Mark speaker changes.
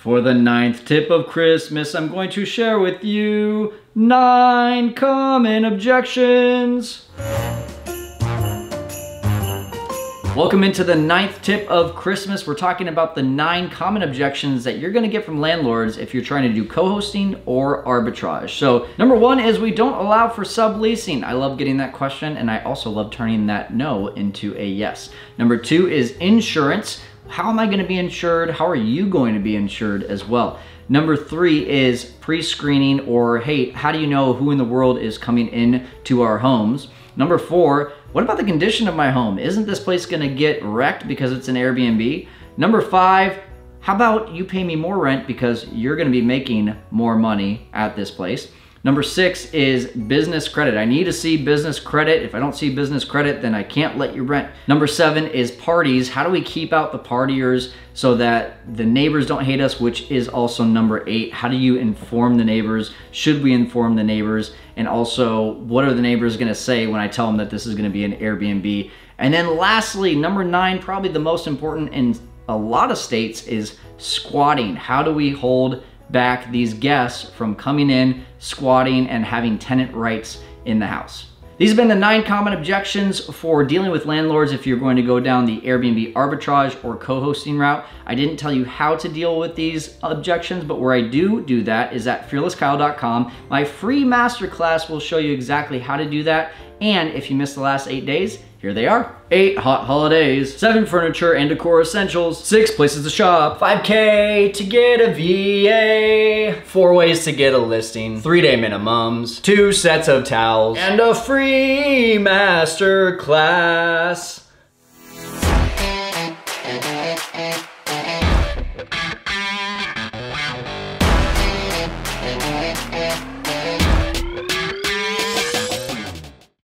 Speaker 1: For the 9th tip of Christmas, I'm going to share with you 9 common objections. Welcome into the 9th tip of Christmas. We're talking about the 9 common objections that you're gonna get from landlords if you're trying to do co-hosting or arbitrage. So number 1 is we don't allow for subleasing. I love getting that question, and I also love turning that no into a yes. Number 2 is insurance. How am I gonna be insured? How are you going to be insured as well? Number 3 is pre-screening, or hey, how do you know who in the world is coming in to our homes? Number 4, what about the condition of my home? Isn't this place gonna get wrecked because it's an Airbnb? Number 5, how about you pay me more rent because you're gonna be making more money at this place? Number 6 is business credit. I need to see business credit. If I don't see business credit, then I can't let you rent. Number 7 is parties. How do we keep out the partiers so that the neighbors don't hate us, which is also number 8. How do you inform the neighbors? Should we inform the neighbors? And also, what are the neighbors gonna say when I tell them that this is gonna be an Airbnb? And then lastly, number 9, probably the most important in a lot of states, is squatting. How do we hold back these guests from coming in, squatting, and having tenant rights in the house? These have been the 9 common objections for dealing with landlords if you're going to go down the Airbnb arbitrage or co-hosting route. I didn't tell you how to deal with these objections, but where I do that is at fearlesskyle.com. My free masterclass will show you exactly how to do that. And if you missed the last 8 days, here they are. 8 hot holidays, 7 furniture and decor essentials, 6 places to shop, 5K to get a VA, 4 ways to get a listing, 3-day minimums, 2 sets of towels, and a free master class.